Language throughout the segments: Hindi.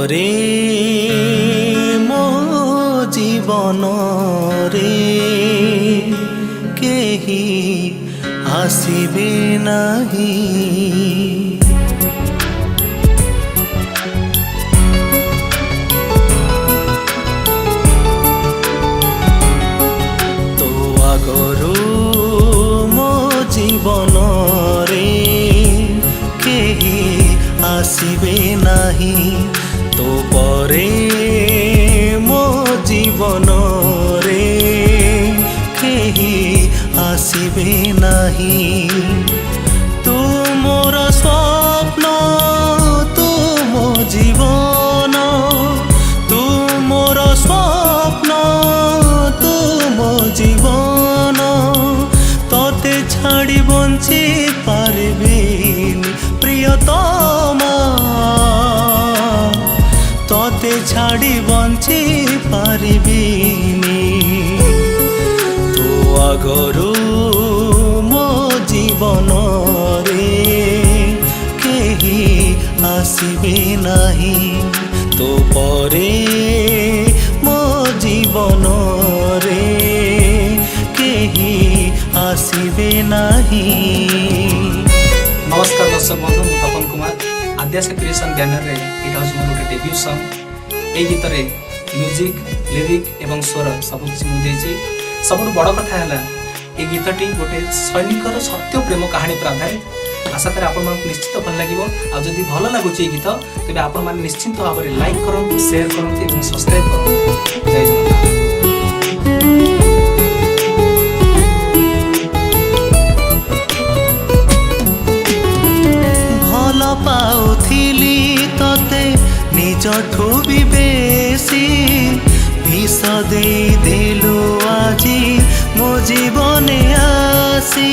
परे मो जीवन रे केही आसीबे नाही। तो आगरू मो जीवन रे केही आसीबे नाही। तो परे मो जीवन रे केही आसीबे नाही। तू मोर स्वप्न तू मो जीवन, तू मोर स्वप्न तू मो जीवन। तोते छाड़ी बंची पारबिनी प्रियतमा, तोते छाड़ी बंची पारबिनी। तू आगरू मो जीवन रे केही आसीबे नाही। तो परे मो जीवन रे केही आसीबे नाही। नमस्कार दर्शक बंधु, मु तपन कुमार आद्याशा क्रिएशन बैनर रे एटा हस मोर गोटे डेब्यू सॉन्ग। ए गीत रे म्यूजिक लिरिक एवं स्वर सब किसी मु देछि। सबुठ बड़ कथा है ए गीतटी गोटे सैनिकर सत्य प्रेम कहानी पर आधारित। आशा करें आपण मानक निश्चित भल लगिवो। आ जदि भल लागुची गीत तेबे आपण मान निश्चित भाव में लाइक करंतु, शेयर करंतु एवं सब्सक्राइब करंतु। जय जगन्नाथ। भल पाउथिली तते निजठू भी बेसी, विष दे देलु आजी मो जीवने आसी।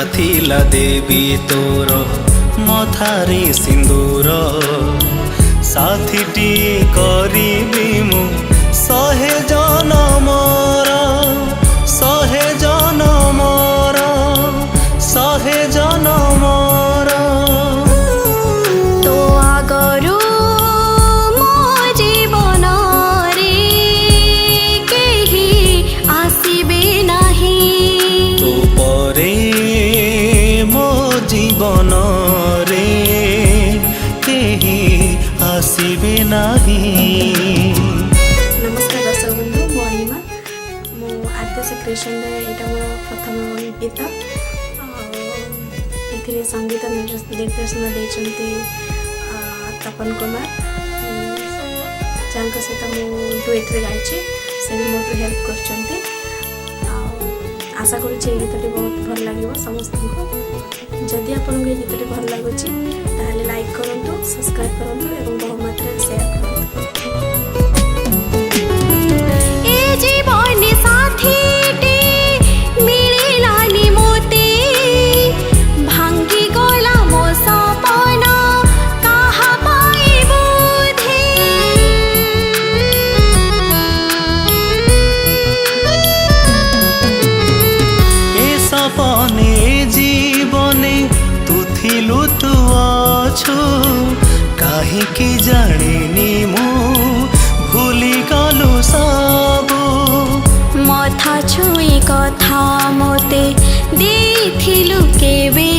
थिला देवी तोर मथारे सिंदूर, साथीटी करिबी मु सहे जनमर, सहे जनमर, सहे जनमर। तो आगरू मो जीवन रे केही आसीबे नाही। तो परे मो जीवन रे केही आसीबे नाही। नमस्कार दर्शक बंधु, मो अनिमा। मो आद्याशा क्रिएशन रे एटा मोर प्रथम गीत। एथिरे संगीत निर्देशन देछंती तपन कुमार, जांका सहित मो डुएट रे गाइछि। से भी मोर हेल्प करछंती। आशा करुच्छे गीतटी बहुत भल लगे समस्त को। जदि आपको ये गीतटी भल लगुच ताहले लाइक करंतु, सब्सक्राइब करंतु एवं बहु मात्रा शेयर करंतु। ए जीवन साथीटी मिलिलानी मोते, भांगी गला मो सपना कहा पाई बुद्धि। ए सपने जीवने तू थिलु तू अछु, काहीकि जानिनी मु भूली गलु सबु। मथा छुई कथा मोते देथिलु केबे,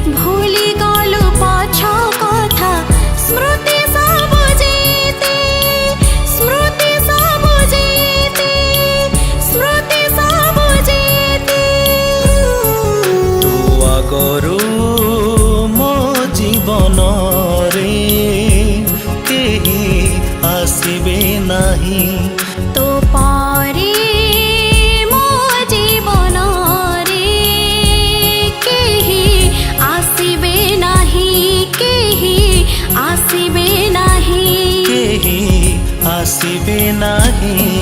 भूली गलु पछ कथा स्मृति सबु जेते, स्मृति सबु जेते, स्मृति सबु जेते। तू आगरू मो जीवन रे केही आसीबे नाही। तो परे मो जीवन रे केही आसीबे नाही, केही आसीबे नाही, केही आसीबे नाही।